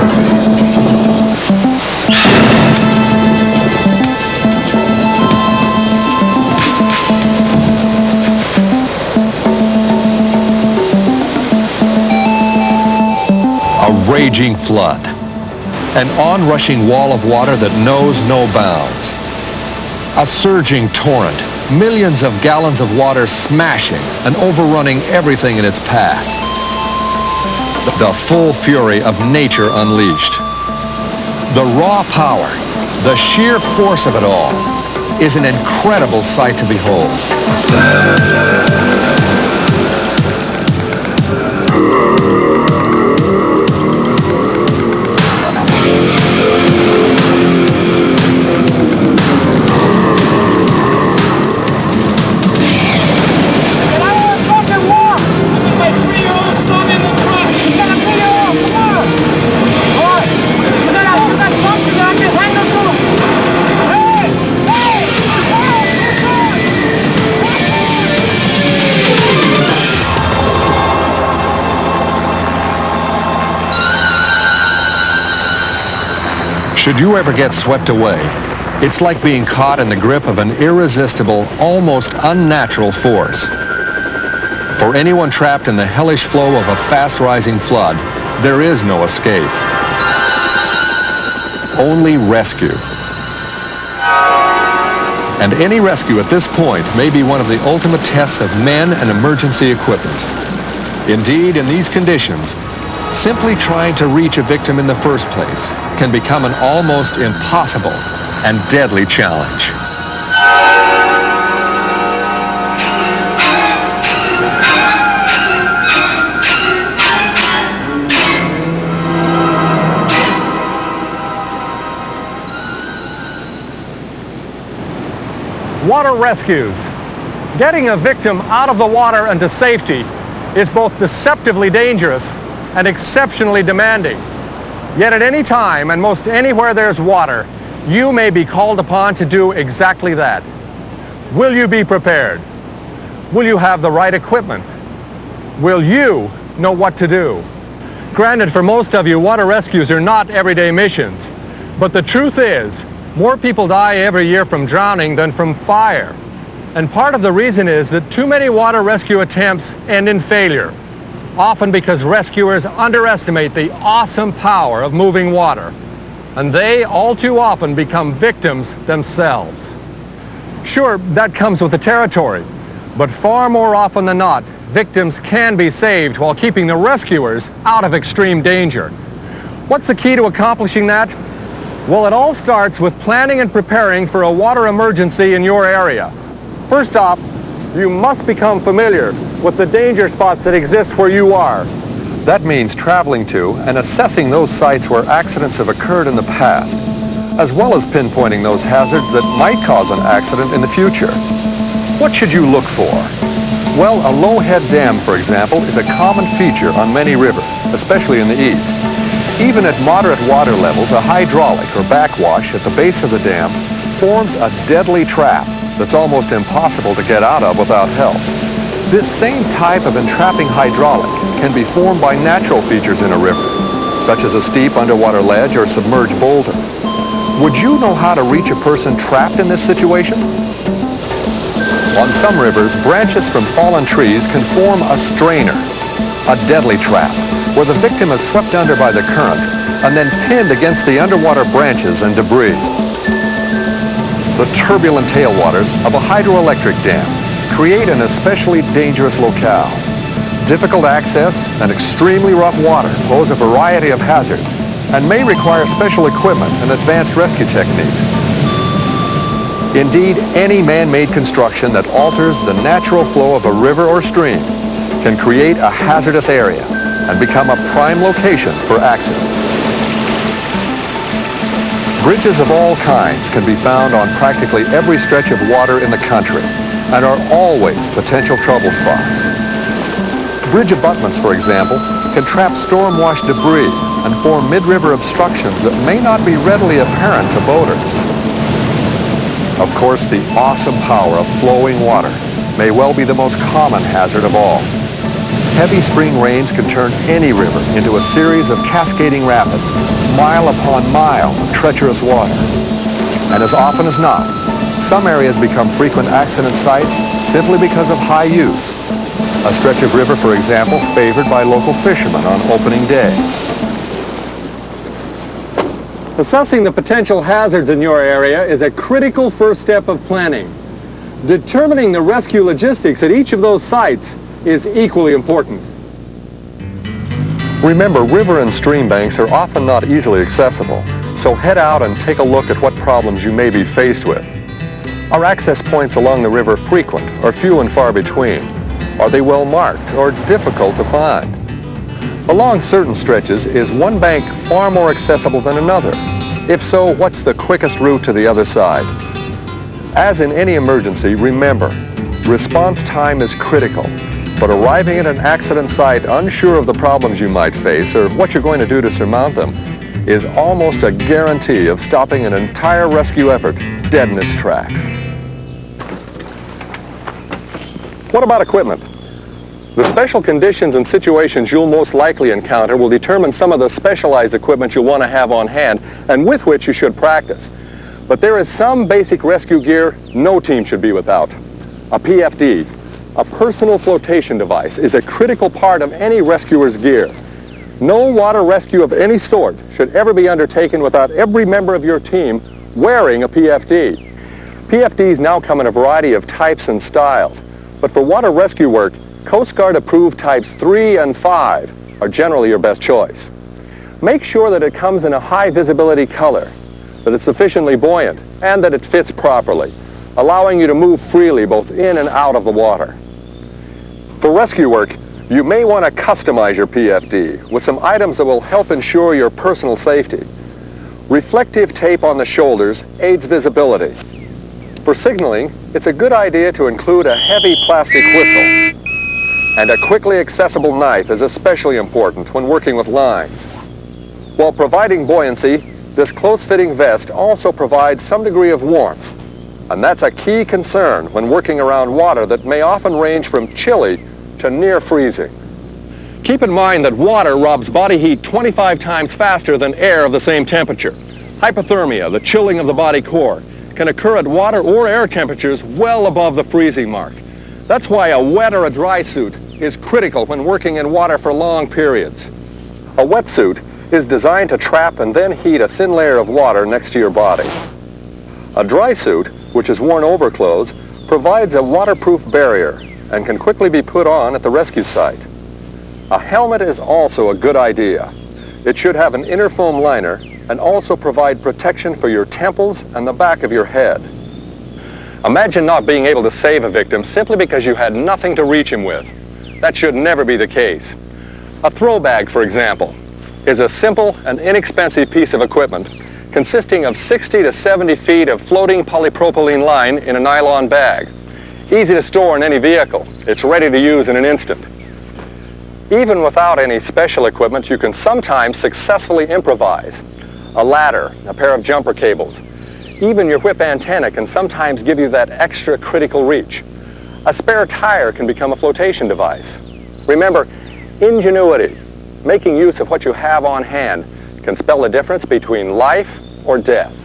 A raging flood. An onrushing wall of water that knows no bounds. A surging torrent, millions of gallons of water smashing and overrunning everything in its path. The full fury of nature unleashed. The raw power, the sheer force of it all, is an incredible sight to behold. Should you ever get swept away, it's like being caught in the grip of an irresistible, almost unnatural force. For anyone trapped in the hellish flow of a fast-rising flood, there is no escape. Only rescue. And any rescue at this point may be one of the ultimate tests of men and emergency equipment. Indeed, in these conditions, simply trying to reach a victim in the first place can become an almost impossible and deadly challenge. Water rescues. Getting a victim out of the water and to safety is both deceptively dangerous and exceptionally demanding. Yet at any time and most anywhere there's water, you may be called upon to do exactly that. Will you be prepared? Will you have the right equipment? Will you know what to do? Granted, for most of you, water rescues are not everyday missions. But the truth is, more people die every year from drowning than from fire. And part of the reason is that too many water rescue attempts end in failure, often because rescuers underestimate the awesome power of moving water, and they all too often become victims themselves. Sure, that comes with the territory, but far more often than not, victims can be saved while keeping the rescuers out of extreme danger. What's the key to accomplishing that? Well, it all starts with planning and preparing for a water emergency in your area. First off, you must become familiar with the danger spots that exist where you are. That means traveling to and assessing those sites where accidents have occurred in the past, as well as pinpointing those hazards that might cause an accident in the future. What should you look for? Well, a low-head dam, for example, is a common feature on many rivers, especially in the east. Even at moderate water levels, a hydraulic or backwash at the base of the dam forms a deadly trap that's almost impossible to get out of without help. This same type of entrapping hydraulic can be formed by natural features in a river, such as a steep underwater ledge or submerged boulder. Would you know how to reach a person trapped in this situation? On some rivers, branches from fallen trees can form a strainer, a deadly trap, where the victim is swept under by the current and then pinned against the underwater branches and debris. The turbulent tailwaters of a hydroelectric dam create an especially dangerous locale. Difficult access and extremely rough water pose a variety of hazards and may require special equipment and advanced rescue techniques. Indeed, any man-made construction that alters the natural flow of a river or stream can create a hazardous area and become a prime location for accidents. Bridges of all kinds can be found on practically every stretch of water in the country and are always potential trouble spots. Bridge abutments, for example, can trap storm-washed debris and form mid-river obstructions that may not be readily apparent to boaters. Of course, the awesome power of flowing water may well be the most common hazard of all. Heavy spring rains can turn any river into a series of cascading rapids, mile upon mile of treacherous water. And as often as not, some areas become frequent accident sites simply because of high use. A stretch of river, for example, favored by local fishermen on opening day. Assessing the potential hazards in your area is a critical first step of planning. Determining the rescue logistics at each of those sites is equally important. Remember, river and stream banks are often not easily accessible, so head out and take a look at what problems you may be faced with. Are access points along the river frequent or few and far between? Are they well marked or difficult to find? Along certain stretches, is one bank far more accessible than another? If so, what's the quickest route to the other side? As in any emergency, remember, response time is critical, but arriving at an accident site unsure of the problems you might face or what you're going to do to surmount them is almost a guarantee of stopping an entire rescue effort dead in its tracks. What about equipment? The special conditions and situations you'll most likely encounter will determine some of the specialized equipment you'll want to have on hand and with which you should practice. But there is some basic rescue gear no team should be without. A PFD, a personal flotation device, is a critical part of any rescuer's gear. No water rescue of any sort should ever be undertaken without every member of your team wearing a PFD. PFDs now come in a variety of types and styles, but for water rescue work, Coast Guard approved types 3 and 5 are generally your best choice. Make sure that it comes in a high visibility color, that it's sufficiently buoyant, and that it fits properly, allowing you to move freely both in and out of the water. For rescue work, you may want to customize your PFD with some items that will help ensure your personal safety. Reflective tape on the shoulders aids visibility. For signaling, it's a good idea to include a heavy plastic whistle. And a quickly accessible knife is especially important when working with lines. While providing buoyancy, this close-fitting vest also provides some degree of warmth. And that's a key concern when working around water that may often range from chilly to near freezing. Keep in mind that water robs body heat 25 times faster than air of the same temperature. Hypothermia, the chilling of the body core, can occur at water or air temperatures well above the freezing mark. That's why a wet or a dry suit is critical when working in water for long periods. A wetsuit is designed to trap and then heat a thin layer of water next to your body. A dry suit, which is worn over clothes, provides a waterproof barrier and can quickly be put on at the rescue site. A helmet is also a good idea. It should have an inner foam liner and also provide protection for your temples and the back of your head. Imagine not being able to save a victim simply because you had nothing to reach him with. That should never be the case. A throw bag, for example, is a simple and inexpensive piece of equipment consisting of 60 to 70 feet of floating polypropylene line in a nylon bag. Easy to store in any vehicle. It's ready to use in an instant. Even without any special equipment, you can sometimes successfully improvise. A ladder, a pair of jumper cables. Even your whip antenna can sometimes give you that extra critical reach. A spare tire can become a flotation device. Remember, ingenuity, making use of what you have on hand, can spell the difference between life or death.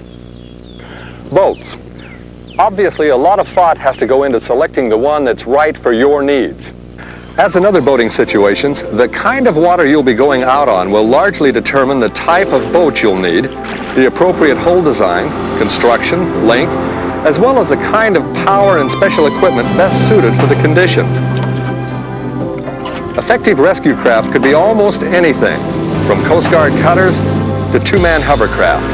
Boats. Obviously, a lot of thought has to go into selecting the one that's right for your needs. As in other boating situations, the kind of water you'll be going out on will largely determine the type of boat you'll need, the appropriate hull design, construction, length, as well as the kind of power and special equipment best suited for the conditions. Effective rescue craft could be almost anything, from Coast Guard cutters to two-man hovercraft.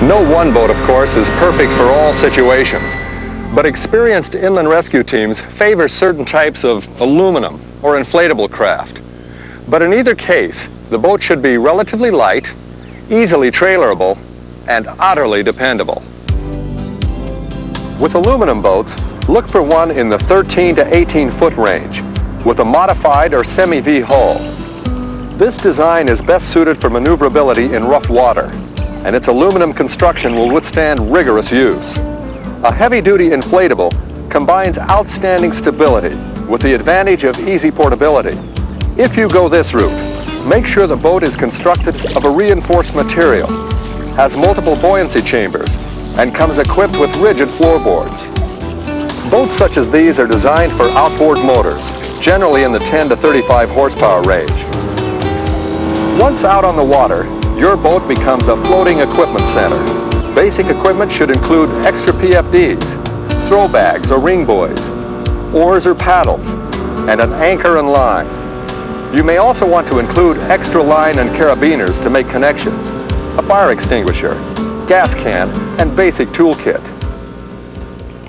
No one boat, of course, is perfect for all situations, but experienced inland rescue teams favor certain types of aluminum or inflatable craft. But in either case, the boat should be relatively light, easily trailerable, and utterly dependable. With aluminum boats, look for one in the 13 to 18 foot range with a modified or semi-V hull. This design is best suited for maneuverability in rough water, and its aluminum construction will withstand rigorous use. A heavy-duty inflatable combines outstanding stability, with the advantage of easy portability. If you go this route, make sure the boat is constructed of a reinforced material, has multiple buoyancy chambers, and comes equipped with rigid floorboards. Boats such as these are designed for outboard motors, generally in the 10 to 35 horsepower range. Once out on the water, your boat becomes a floating equipment center. Basic equipment should include extra PFDs, throw bags or ring buoys, oars or paddles, and an anchor and line. You may also want to include extra line and carabiners to make connections, a fire extinguisher, gas can, and basic toolkit.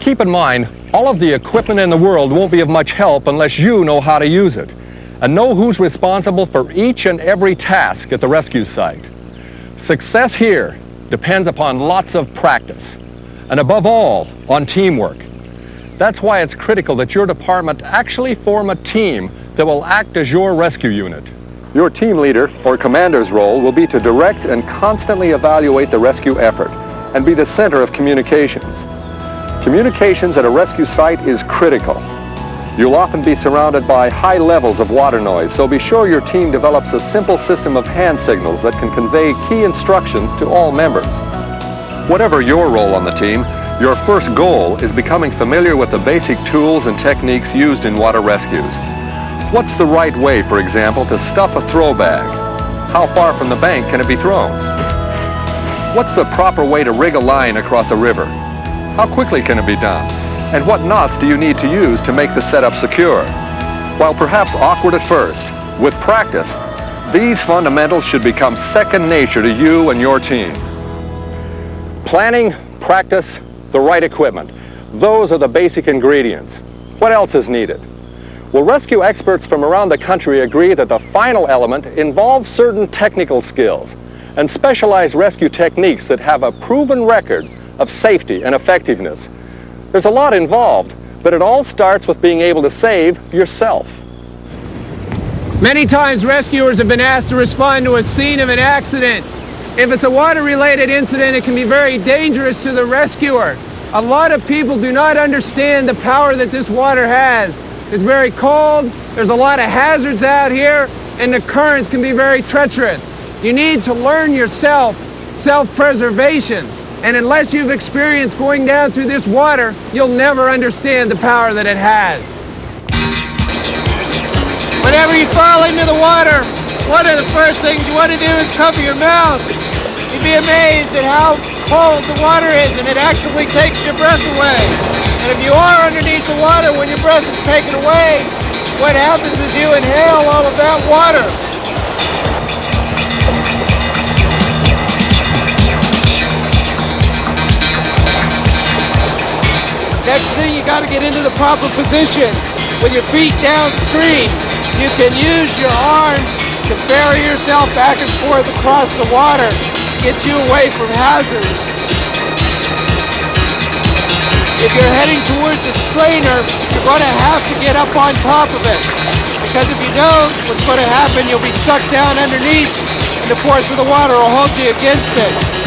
Keep in mind, all of the equipment in the world won't be of much help unless you know how to use it and know who's responsible for each and every task at the rescue site. Success here depends upon lots of practice and above all, on teamwork. That's why it's critical that your department actually form a team that will act as your rescue unit. Your team leader or commander's role will be to direct and constantly evaluate the rescue effort and be the center of communications. Communications at a rescue site is critical. You'll often be surrounded by high levels of water noise, so be sure your team develops a simple system of hand signals that can convey key instructions to all members. Whatever your role on the team, your first goal is becoming familiar with the basic tools and techniques used in water rescues. What's the right way, for example, to stuff a throw bag? How far from the bank can it be thrown? What's the proper way to rig a line across a river? How quickly can it be done? And what knots do you need to use to make the setup secure? While perhaps awkward at first, with practice, these fundamentals should become second nature to you and your team. Planning, practice, the right equipment. Those are the basic ingredients. What else is needed? Well, rescue experts from around the country agree that the final element involves certain technical skills and specialized rescue techniques that have a proven record of safety and effectiveness. There's a lot involved, but it all starts with being able to save yourself. Many times rescuers have been asked to respond to a scene of an accident. If it's a water-related incident, it can be very dangerous to the rescuer. A lot of people do not understand the power that this water has. It's very cold, there's a lot of hazards out here, and the currents can be very treacherous. You need to learn yourself self-preservation. And unless you've experienced going down through this water, you'll never understand the power that it has. Whenever you fall into the water, one of the first things you want to do is cover your mouth. You'd be amazed at how cold the water is, and it actually takes your breath away. And if you are underneath the water when your breath is taken away, what happens is you inhale all of that water. Next thing, you got to get into the proper position with your feet downstream. You can use your arms to ferry yourself back and forth across the water, get you away from hazards. If you're heading towards a strainer, you're going to have to get up on top of it. Because if you don't, what's going to happen, you'll be sucked down underneath, and the force of the water will hold you against it.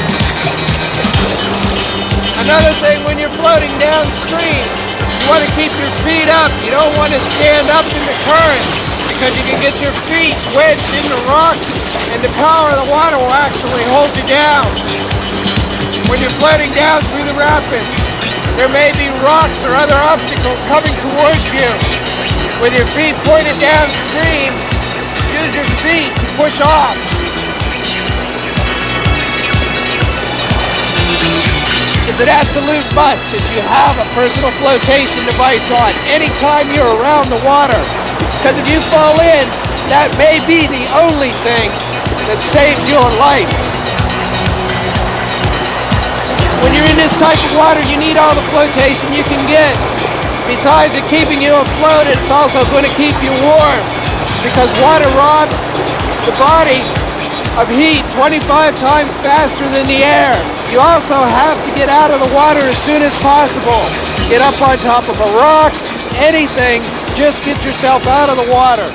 Another thing, when you're floating downstream, you want to keep your feet up. You don't want to stand up in the current because you can get your feet wedged in the rocks and the power of the water will actually hold you down. When you're floating down through the rapids, there may be rocks or other obstacles coming towards you. With your feet pointed downstream, use your feet to push off. It's an absolute must that you have a personal flotation device on anytime you're around the water. Because if you fall in, that may be the only thing that saves your life. When you're in this type of water, you need all the flotation you can get. Besides it keeping you afloat, it's also going to keep you warm. Because water robs the body of heat 25 times faster than the air. You also have to get out of the water as soon as possible. Get up on top of a rock, anything, just get yourself out of the water.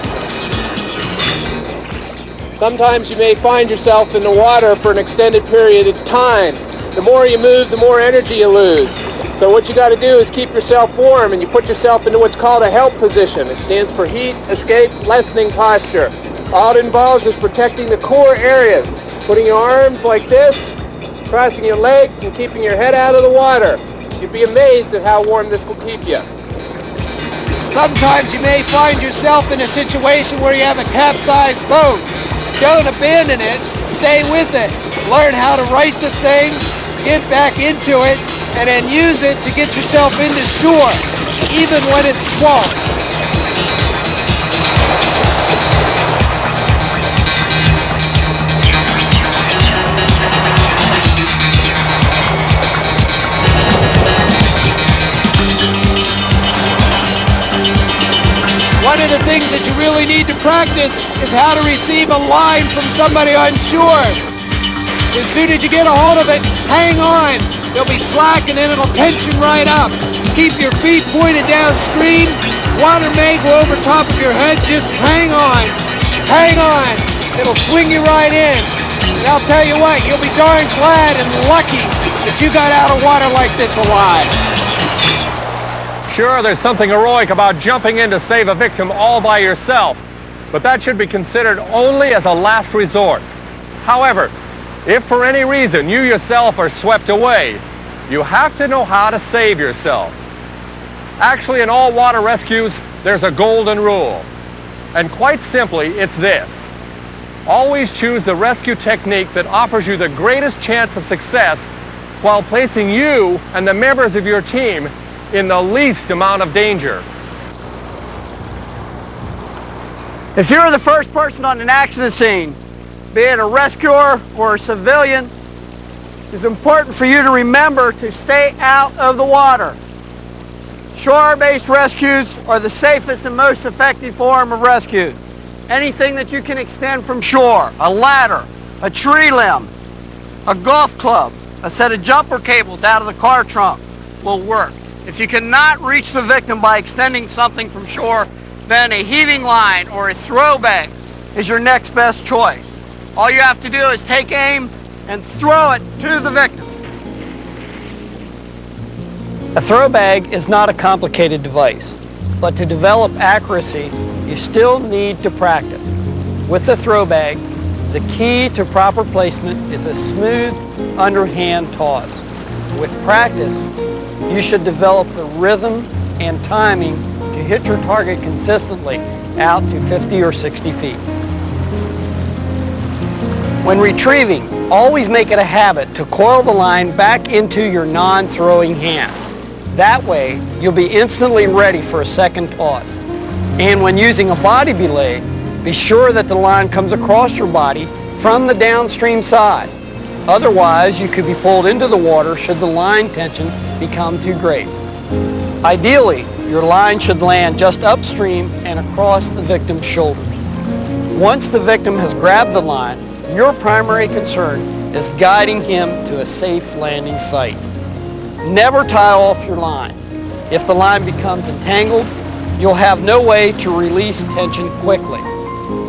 Sometimes you may find yourself in the water for an extended period of time. The more you move, the more energy you lose. So what you got to do is keep yourself warm, and you put yourself into what's called a HELP position. It stands for Heat Escape Lessening Posture. All it involves is protecting the core areas, putting your arms like this, crossing your legs, and keeping your head out of the water. You'd be amazed at how warm this will keep you. Sometimes you may find yourself in a situation where you have a capsized boat. Don't abandon it, stay with it. Learn how to right the thing, get back into it, and then use it to get yourself into shore, even when it's swamped. One of the things that you really need to practice is how to receive a line from somebody on shore. As soon as you get a hold of it, hang on. There'll be slack and then it'll tension right up. Keep your feet pointed downstream. Water may go over top of your head. Just hang on. Hang on. It'll swing you right in. And I'll tell you what, you'll be darn glad and lucky that you got out of water like this alive. Sure, there's something heroic about jumping in to save a victim all by yourself, but that should be considered only as a last resort. However, if for any reason you yourself are swept away, you have to know how to save yourself. Actually, in all water rescues, there's a golden rule. And quite simply, it's this. Always choose the rescue technique that offers you the greatest chance of success while placing you and the members of your team in the least amount of danger. If you're the first person on an accident scene, be it a rescuer or a civilian, it's important for you to remember to stay out of the water. Shore-based rescues are the safest and most effective form of rescue. Anything that you can extend from shore, a ladder, a tree limb, a golf club, a set of jumper cables out of the car trunk will work. If you cannot reach the victim by extending something from shore, then a heaving line or a throw bag is your next best choice. All you have to do is take aim and throw it to the victim. A throw bag is not a complicated device, but to develop accuracy, you still need to practice. With the throw bag, the key to proper placement is a smooth underhand toss. With practice, you should develop the rhythm and timing to hit your target consistently out to 50 or 60 feet. When retrieving, always make it a habit to coil the line back into your non-throwing hand. That way, you'll be instantly ready for a second toss. And when using a body belay, be sure that the line comes across your body from the downstream side. Otherwise, you could be pulled into the water should the line tension become too great. Ideally, your line should land just upstream and across the victim's shoulders. Once the victim has grabbed the line, your primary concern is guiding him to a safe landing site. Never tie off your line. If the line becomes entangled, you'll have no way to release tension quickly.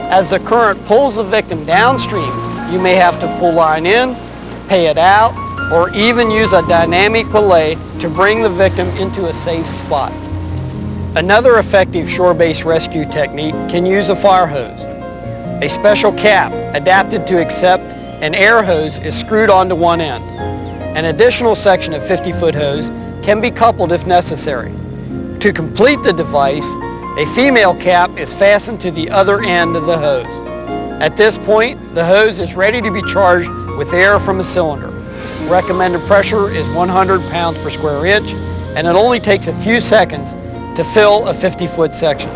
As the current pulls the victim downstream, you may have to pull line in, pay it out, or even use a dynamic belay to bring the victim into a safe spot. Another effective shore-based rescue technique can use a fire hose. A special cap adapted to accept an air hose is screwed onto one end. An additional section of 50-foot hose can be coupled if necessary. To complete the device, a female cap is fastened to the other end of the hose. At this point, the hose is ready to be charged with air from a cylinder. Recommended pressure is 100 pounds per square inch, and it only takes a few seconds to fill a 50-foot section.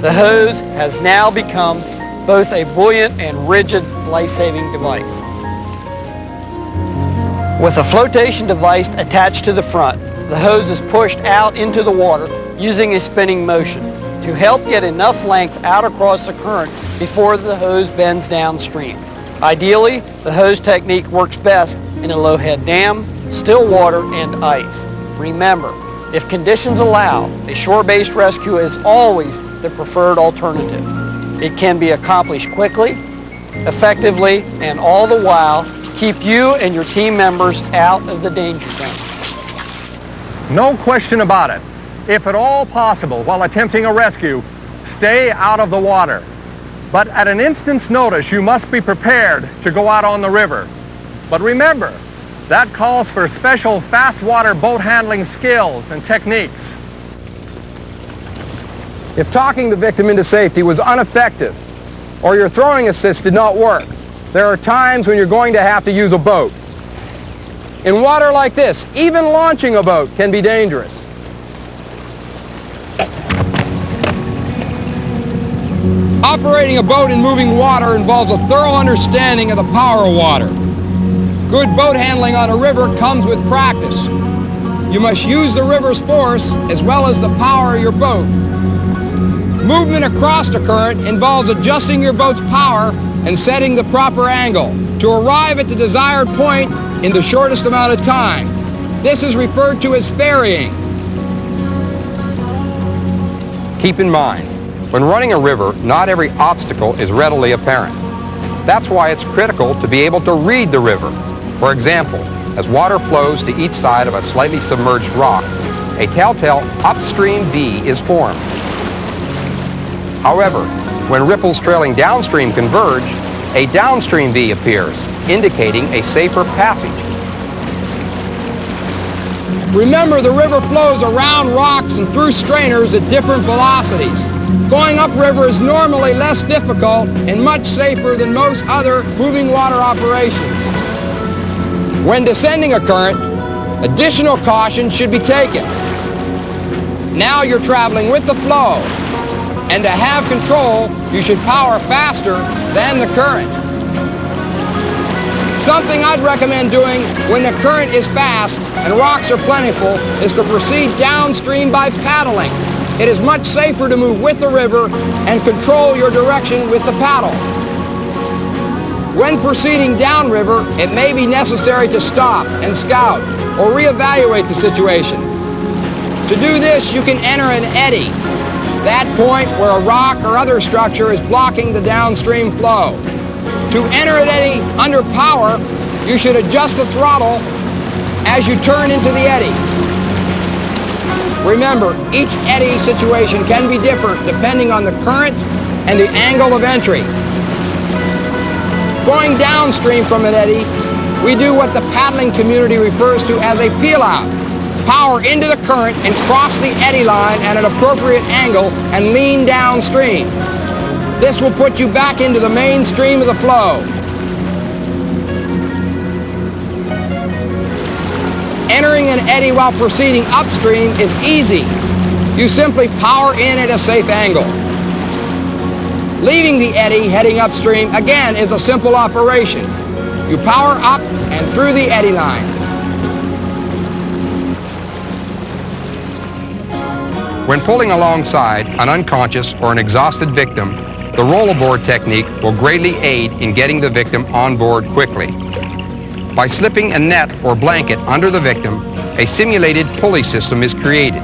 The hose has now become both a buoyant and rigid life-saving device. With a flotation device attached to the front, the hose is pushed out into the water using a spinning motion to help get enough length out across the current before the hose bends downstream. Ideally, the hose technique works best in a low-head dam, still water, and ice. Remember, if conditions allow, a shore-based rescue is always the preferred alternative. It can be accomplished quickly, effectively, and all the while keep you and your team members out of the danger zone. No question about it. If at all possible, while attempting a rescue, stay out of the water. But at an instant's notice, you must be prepared to go out on the river. But remember, that calls for special fast water boat handling skills and techniques. If talking the victim into safety was ineffective, or your throwing assist did not work, there are times when you're going to have to use a boat. In water like this, even launching a boat can be dangerous. Operating a boat in moving water involves a thorough understanding of the power of water. Good boat handling on a river comes with practice. You must use the river's force as well as the power of your boat. Movement across the current involves adjusting your boat's power and setting the proper angle to arrive at the desired point in the shortest amount of time. This is referred to as ferrying. Keep in mind, when running a river, not every obstacle is readily apparent. That's why it's critical to be able to read the river. For example, as water flows to each side of a slightly submerged rock, a telltale upstream V is formed. However, when ripples trailing downstream converge, a downstream V appears, indicating a safer passage. Remember, the river flows around rocks and through strainers at different velocities. Going upriver is normally less difficult and much safer than most other moving water operations. When descending a current, additional caution should be taken. Now you're traveling with the flow, and to have control, you should power faster than the current. Something I'd recommend doing when the current is fast and rocks are plentiful is to proceed downstream by paddling. It is much safer to move with the river and control your direction with the paddle. When proceeding downriver, it may be necessary to stop and scout or reevaluate the situation. To do this, you can enter an eddy, that point where a rock or other structure is blocking the downstream flow. To enter an eddy under power, you should adjust the throttle as you turn into the eddy. Remember, each eddy situation can be different depending on the current and the angle of entry. Going downstream from an eddy, we do what the paddling community refers to as a peel out. Power into the current and cross the eddy line at an appropriate angle and lean downstream. This will put you back into the main stream of the flow. Entering an eddy while proceeding upstream is easy. You simply power in at a safe angle. Leaving the eddy heading upstream, again, is a simple operation. You power up and through the eddy line. When pulling alongside an unconscious or an exhausted victim, the rollerboard technique will greatly aid in getting the victim on board quickly. By slipping a net or blanket under the victim, a simulated pulley system is created.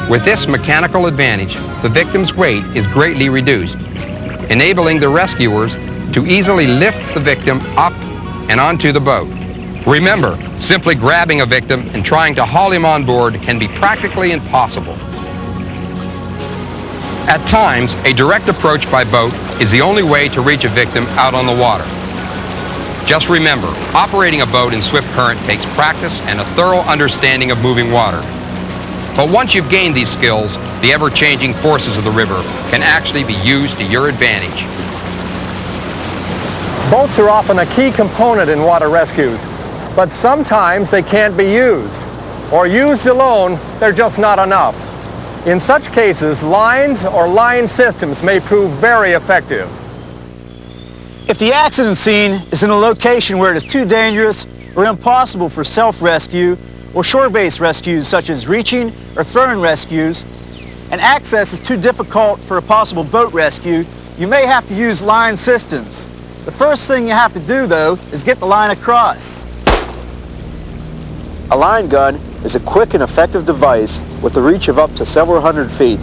With this mechanical advantage, the victim's weight is greatly reduced, enabling the rescuers to easily lift the victim up and onto the boat. Remember, simply grabbing a victim and trying to haul him on board can be practically impossible. At times, a direct approach by boat is the only way to reach a victim out on the water. Just remember, operating a boat in swift current takes practice and a thorough understanding of moving water. But once you've gained these skills, the ever-changing forces of the river can actually be used to your advantage. Boats are often a key component in water rescues, but sometimes they can't be used. Or used alone, they're just not enough. In such cases, lines or line systems may prove very effective. If the accident scene is in a location where it is too dangerous or impossible for self-rescue or shore-based rescues such as reaching or throwing rescues, and access is too difficult for a possible boat rescue, you may have to use line systems. The first thing you have to do, though, is get the line across. A line gun is a quick and effective device with a reach of up to several hundred feet.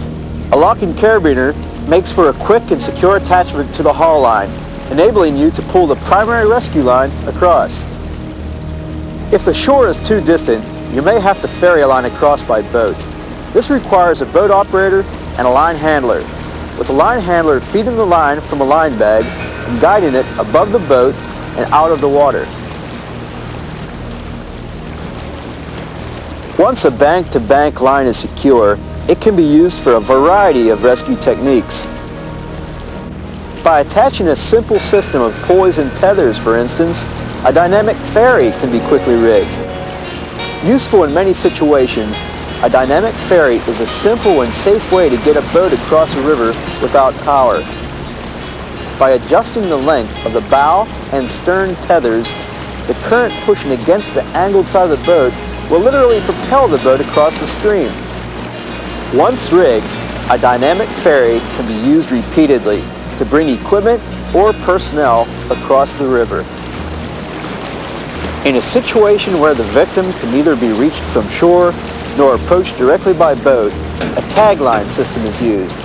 A locking carabiner makes for a quick and secure attachment to the haul line, enabling you to pull the primary rescue line across. If the shore is too distant, you may have to ferry a line across by boat. This requires a boat operator and a line handler, with a line handler feeding the line from a line bag and guiding it above the boat and out of the water. Once a bank-to-bank line is secure, it can be used for a variety of rescue techniques. By attaching a simple system of pulleys and tethers, for instance, a dynamic ferry can be quickly rigged. Useful in many situations, a dynamic ferry is a simple and safe way to get a boat across a river without power. By adjusting the length of the bow and stern tethers, the current pushing against the angled side of the boat will literally propel the boat across the stream. Once rigged, a dynamic ferry can be used repeatedly to bring equipment or personnel across the river. In a situation where the victim can neither be reached from shore nor approached directly by boat, a tagline system is used.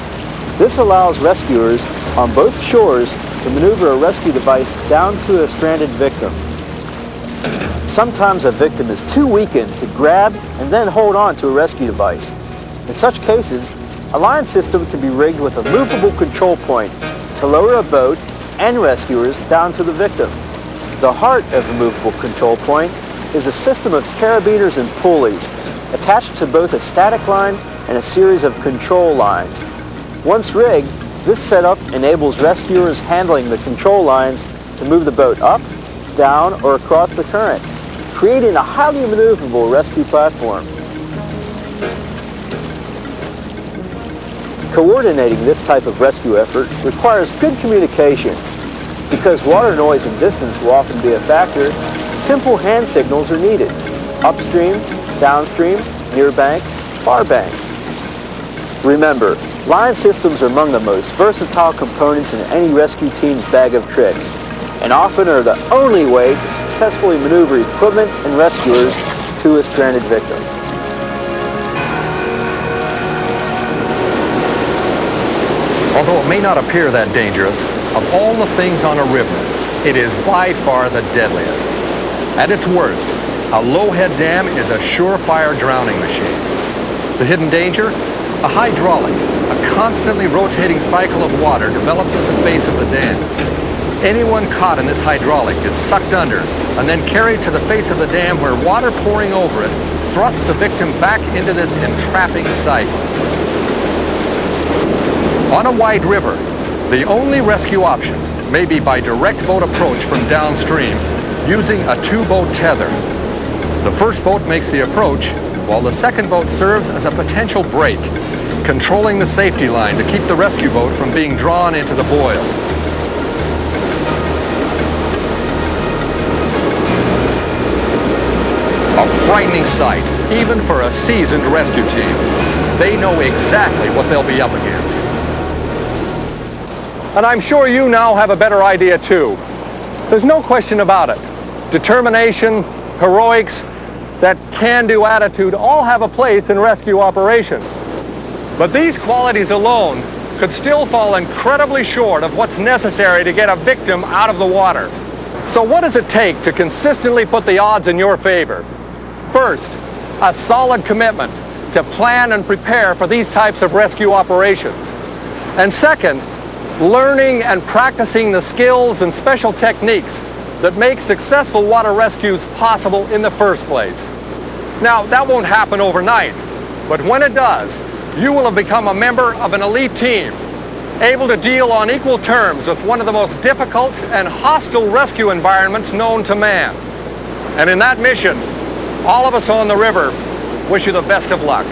This allows rescuers on both shores to maneuver a rescue device down to a stranded victim. Sometimes a victim is too weakened to grab and then hold on to a rescue device. In such cases, a line system can be rigged with a movable control point to lower a boat and rescuers down to the victim. The heart of the movable control point is a system of carabiners and pulleys attached to both a static line and a series of control lines. Once rigged, this setup enables rescuers handling the control lines to move the boat up, down, or across the current, creating a highly maneuverable rescue platform. Coordinating this type of rescue effort requires good communications. Because water noise and distance will often be a factor, simple hand signals are needed: upstream, downstream, near bank, far bank. Remember, line systems are among the most versatile components in any rescue team's bag of tricks, and often are the only way to successfully maneuver equipment and rescuers to a stranded victim. Although it may not appear that dangerous, of all the things on a river, it is by far the deadliest. At its worst, a low-head dam is a surefire drowning machine. The hidden danger? A hydraulic, a constantly rotating cycle of water develops at the base of the dam. Anyone caught in this hydraulic is sucked under and then carried to the face of the dam where water pouring over it thrusts the victim back into this entrapping cycle. On a wide river, the only rescue option may be by direct boat approach from downstream using a two-boat tether. The first boat makes the approach, while the second boat serves as a potential brake, controlling the safety line to keep the rescue boat from being drawn into the boil. A frightening sight, even for a seasoned rescue team. They know exactly what they'll be up against. And I'm sure you now have a better idea too. There's no question about it. Determination, heroics, that can-do attitude all have a place in rescue operations. But these qualities alone could still fall incredibly short of what's necessary to get a victim out of the water. So what does it take to consistently put the odds in your favor? First, a solid commitment to plan and prepare for these types of rescue operations. And second, learning and practicing the skills and special techniques that make successful water rescues possible in the first place. Now, that won't happen overnight, but when it does, you will have become a member of an elite team, able to deal on equal terms with one of the most difficult and hostile rescue environments known to man. And in that mission, all of us on the river wish you the best of luck.